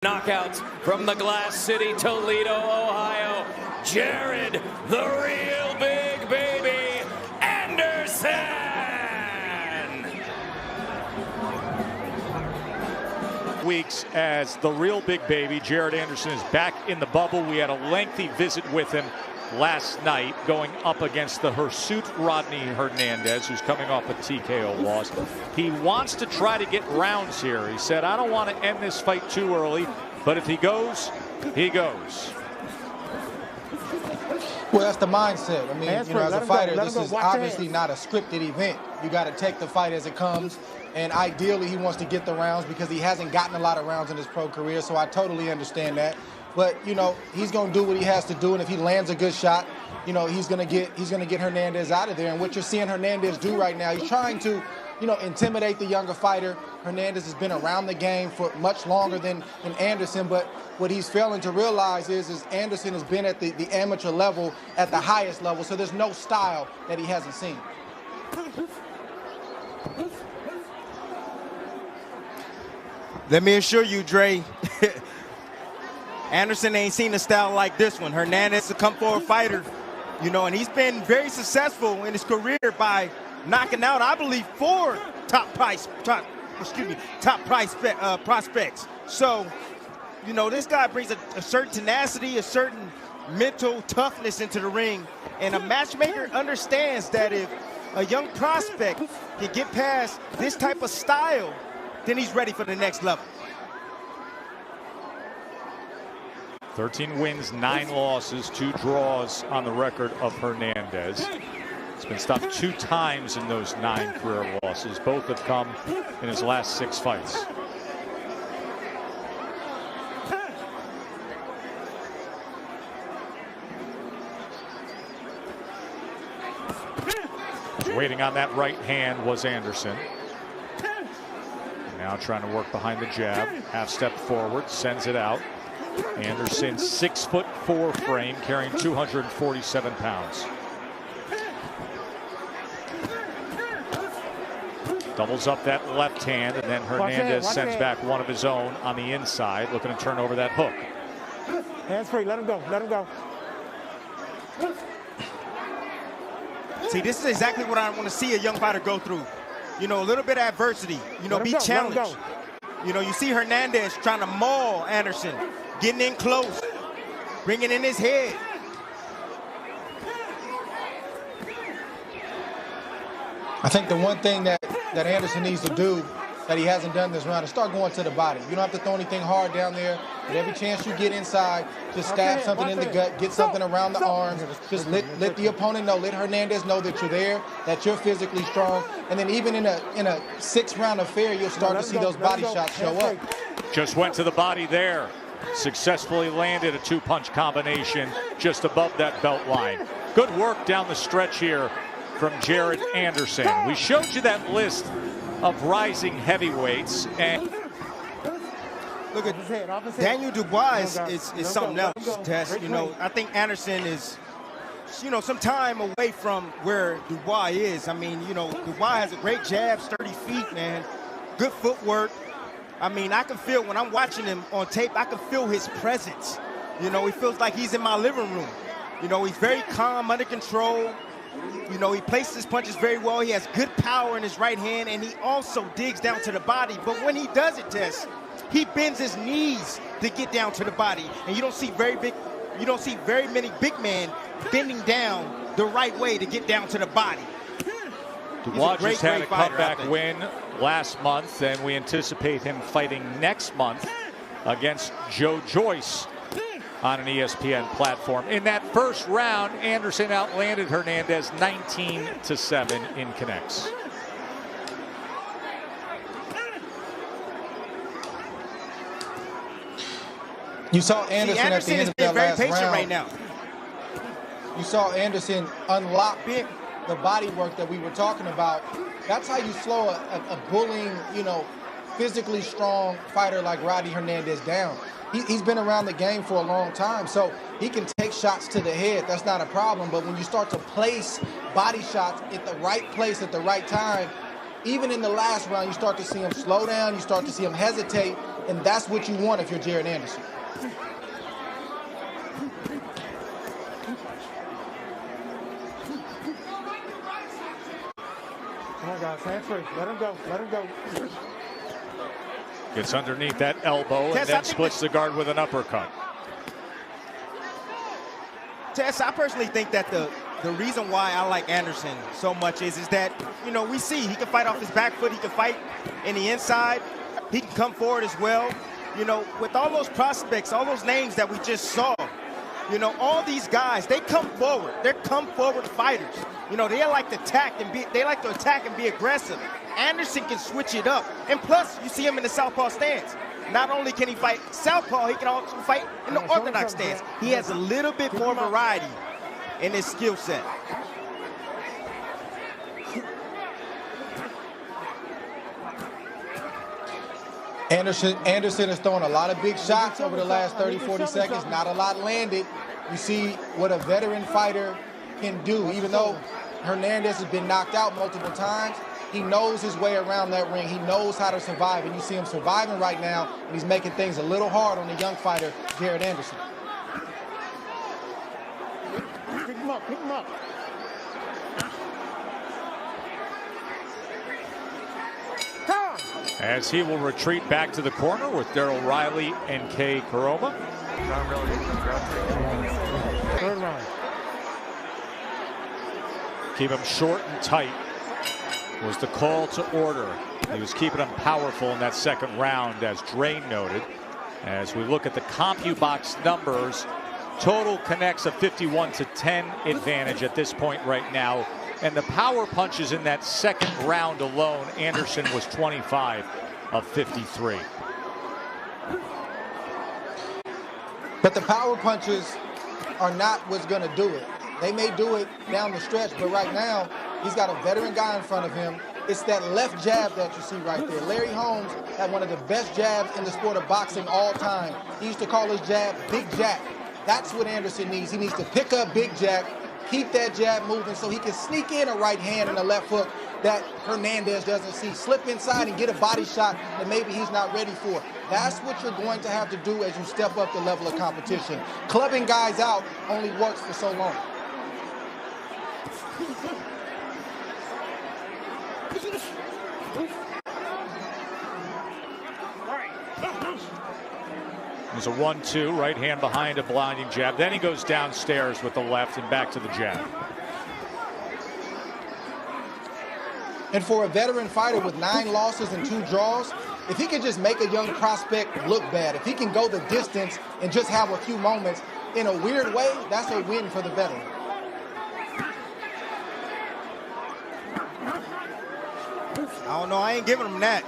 Knockouts from the Glass City, Toledo, Ohio, Jared, the real big baby, Anderson! Weeks as the real big baby, Jared Anderson is back in the bubble. We had a lengthy visit with him last night going up against the hirsute Rodney Hernandez, who's coming off a TKO loss. He wants to try to get rounds here. He said, I don't want to end this fight too early, but if he goes, he goes. Well, that's the mindset. I mean, as a fighter, this is obviously not a scripted event. You got to take the fight as it comes. And ideally, he wants to get the rounds because he hasn't gotten a lot of rounds in his pro career. So I totally understand that. But, he's going to do what he has to do. And if he lands a good shot, he's going to get Hernandez out of there. And what you're seeing Hernandez do right now, he's trying to, intimidate the younger fighter. Hernandez has been around the game for much longer than Anderson. But what he's failing to realize is Anderson has been at the amateur level, at the highest level. So there's no style that he hasn't seen. Let me assure you, Dre, Anderson ain't seen a style like this one. Hernandez is a come-forward fighter, and he's been very successful in his career by knocking out, I believe, 4 top prospects. So, this guy brings a certain tenacity, a certain mental toughness into the ring, and a matchmaker understands that if a young prospect can get past this type of style, then he's ready for the next level. 13 wins, 9 losses, 2 draws on the record of Hernandez. He's been stopped 2 times in those 9 career losses. Both have come in his last 6 fights. Waiting on that right hand was Anderson. Now trying to work behind the jab. Half step forward, sends it out. Anderson, 6'4" frame, carrying 247 pounds. Doubles up that left hand, and then Hernandez sends back one of his own on the inside, looking to turn over that hook. Hands free, let him go, let him go. See, this is exactly what I want to see a young fighter go through. A little bit of adversity, be challenged. You see Hernandez trying to maul Anderson, getting in close, bringing in his head. I think the one thing that Anderson needs to do that he hasn't done this round is start going to the body. You don't have to throw anything hard down there, but every chance you get inside, just stab something in the gut, get something around the arms, just let the opponent know, let Hernandez know that you're there, that you're physically strong, and then even in a 6-round affair, you'll start to see those body shots show up. Just went to the body there. Successfully landed a 2-punch combination just above that belt line. Good work down the stretch here from Jared Anderson. We showed you that list of rising heavyweights, and look at Daniel Dubois is something else, Tess. I think Anderson is some time away from where Dubois is. I mean, Dubois has a great jab, sturdy feet, man, good footwork. I mean, I can feel when I'm watching him on tape, I can feel his presence. He feels like he's in my living room. He's very calm, under control. He places his punches very well. He has good power in his right hand, and he also digs down to the body. But when he does it, Tess, he bends his knees to get down to the body. And you don't see very many big men bending down the right way to get down to the body. Dubois just had a comeback win last month, and we anticipate him fighting next month against Joe Joyce on an ESPN platform. In that first round, Anderson outlanded Hernandez 19-7 in connects. You saw Anderson at the end of that last round. Right now. You saw Anderson unlock the body work that we were talking about. That's how you slow a bullying, physically strong fighter like Rodney Hernandez down. He's been around the game for a long time, so he can take shots to the head. That's not a problem. But when you start to place body shots at the right place at the right time, even in the last round, you start to see him slow down. You start to see him hesitate. And that's what you want if you're Jared Anderson. Come on, guys, hands free. Let him go. Let him go. Gets underneath that elbow and then splits the guard with an uppercut. Tess, I personally think that the reason why I like Anderson so much is that, you know, we see he can fight off his back foot. He can fight in the inside. He can come forward as well. You know, with all those prospects, all those names that we just saw, you know, all these guys, they come forward. They're come forward fighters. You know, they like to attack and be aggressive. Anderson can switch it up. And plus, you see him in the southpaw stance. Not only can he fight southpaw, he can also fight in the orthodox stance. He has a little bit more variety in his skill set. Anderson has thrown a lot of big shots over the last 30, 40 seconds. Not a lot landed. You see what a veteran fighter can do. Even though Hernandez has been knocked out multiple times, he knows his way around that ring. He knows how to survive, and you see him surviving right now, and he's making things a little hard on the young fighter, Jared Anderson. Pick him up, pick him up. As he will retreat back to the corner with Daryl Riley and Kay Kuroma. Third round. Keep him short and tight was the call to order. He was keeping him powerful in that second round, as Drain noted. As we look at the CompuBox numbers, total connects a 51-10 advantage at this point right now. And the power punches in that second round alone, Anderson was 25 of 53. But the power punches are not what's going to do it. They may do it down the stretch, but right now, he's got a veteran guy in front of him. It's that left jab that you see right there. Larry Holmes had one of the best jabs in the sport of boxing all time. He used to call his jab Big Jack. That's what Anderson needs. He needs to pick up Big Jack, keep that jab moving so he can sneak in a right hand and a left hook that Hernandez doesn't see. Slip inside and get a body shot that maybe he's not ready for. That's what you're going to have to do as you step up the level of competition. Clubbing guys out only works for so long. It was a 1-2, right hand behind a blinding jab. Then he goes downstairs with the left and back to the jab. And for a veteran fighter with 9 losses and 2 draws, if he can just make a young prospect look bad, if he can go the distance and just have a few moments, in a weird way, that's a win for the veteran. I don't know. I ain't giving him that.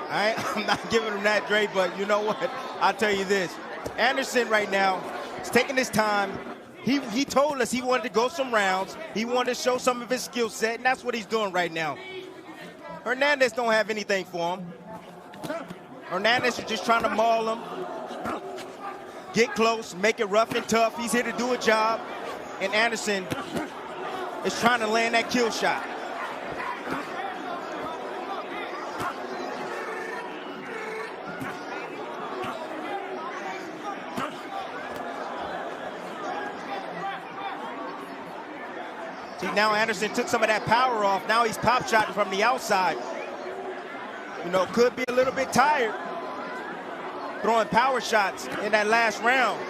I'm not giving him that, Dre, but you know what? I'll tell you this. Anderson right now is taking his time. He told us he wanted to go some rounds. He wanted to show some of his skill set, and that's what he's doing right now. Hernandez don't have anything for him. Hernandez is just trying to maul him, get close, make it rough and tough. He's here to do a job, and Anderson is trying to land that kill shot. Now Anderson took some of that power off. Now he's pop shotting from the outside. You know, could be a little bit tired throwing power shots in that last round.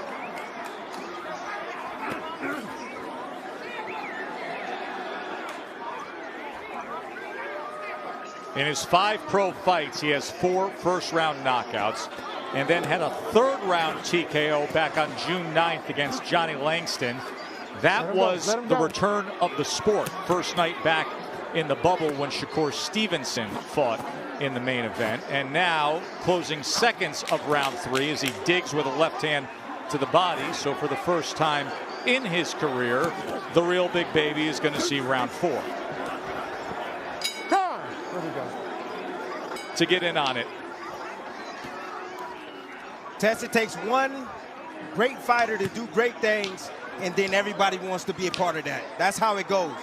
In his 5 pro fights, he has 4 first-round knockouts and then had a 3rd-round TKO back on June 9th against Johnny Langston. That was the return of the sport. First night back in the bubble when Shakur Stevenson fought in the main event. And now closing seconds of round 3 as he digs with a left hand to the body. So for the first time in his career, the real big baby is going to see round 4. To get in on it. Tess, it takes one great fighter to do great things, and then everybody wants to be a part of that. That's how it goes.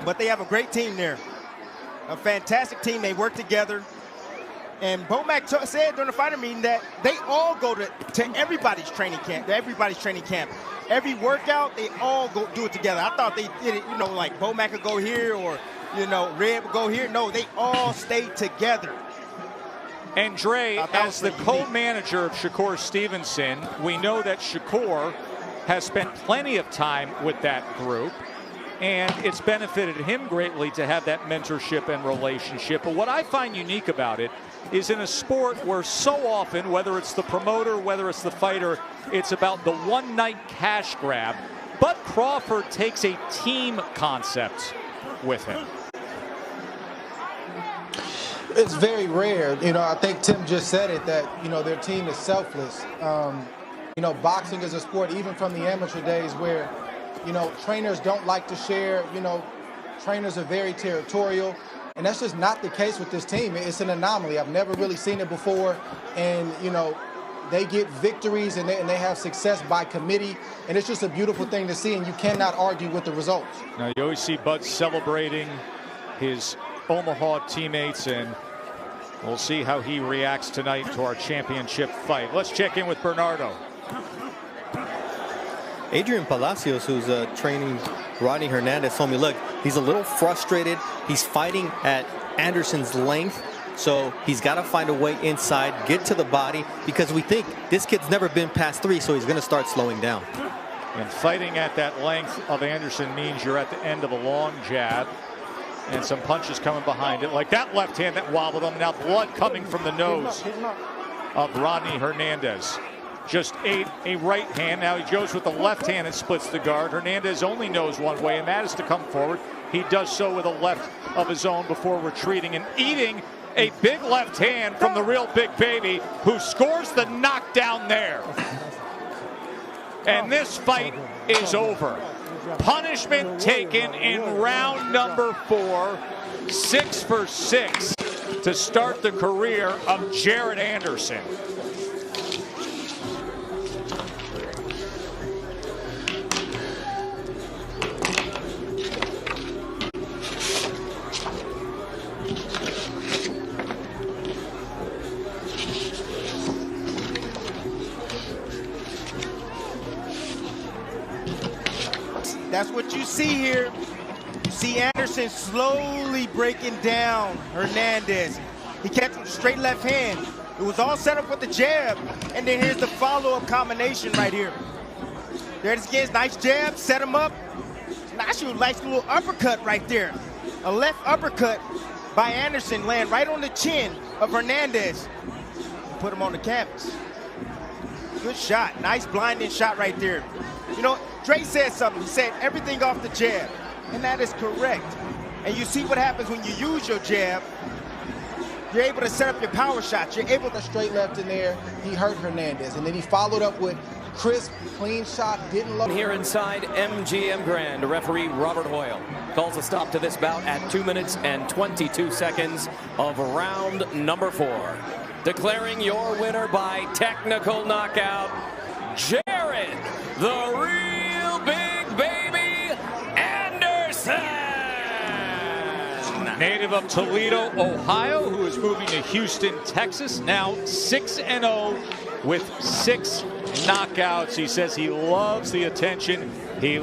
But they have a great team there. A fantastic team. They work together. And Bomac said during the fighter meeting that they all go to everybody's training camp. Every workout, they all go do it together. I thought they did it, like Bomac would go here or, Red would go here. No, they all stayed together. And Dre, as the co-manager of Shakur Stevenson, we know that Shakur has spent plenty of time with that group. And it's benefited him greatly to have that mentorship and relationship. But what I find unique about it is in a sport where so often, whether it's the promoter, whether it's the fighter, it's about the one-night cash grab. Bud Crawford takes a team concept with him. It's very rare. I think Tim just said it, that, their team is selfless. Boxing is a sport, even from the amateur days, where trainers don't like to share. Trainers are very territorial, and that's just not the case with this team. It's an anomaly. I've never really seen it before, and they get victories and they have success by committee, and it's just a beautiful thing to see, and you cannot argue with the results. Now you always see Bud celebrating his Omaha teammates, and we'll see how he reacts tonight to our championship fight. Let's check in with Bernardo. Adrian Palacios, who's training Rodney Hernandez, told me, look, he's a little frustrated. He's fighting at Anderson's length, so he's got to find a way inside, get to the body, because we think this kid's never been past 3, so he's going to start slowing down. And fighting at that length of Anderson means you're at the end of a long jab, and some punches coming behind it, like that left hand that wobbled him. Now blood coming from the nose of Rodney Hernandez. Just ate a right hand. Now he goes with the left hand and splits the guard. Hernandez only knows one way, and that is to come forward. He does so with a left of his own before retreating and eating a big left hand from the real big baby, who scores the knockdown there. And this fight is over. Punishment taken in round number 4. 6 for 6 to start the career of Jared Anderson. That's what you see here. You see Anderson slowly breaking down Hernandez. He catches him straight left hand. It was all set up with the jab, and then here's the follow-up combination right here. There it is again, nice jab, set him up. Nice little uppercut right there. A left uppercut by Anderson, land right on the chin of Hernandez. Put him on the canvas. Good shot, nice blinding shot right there. Dre said something. He said everything off the jab, and that is correct. And you see what happens when you use your jab. You're able to set up your power shots. You're able to straight left in there. He hurt Hernandez, and then he followed up with crisp, clean shot. Didn't look. Here inside MGM Grand, referee Robert Hoyle calls a stop to this bout at 2 minutes and 22 seconds of round number 4. Declaring your winner by technical knockout, Jared, the real big baby, Anderson. Native of Toledo, Ohio, who is moving to Houston, Texas. Now 6-0 with 6 knockouts. He says he loves the attention. He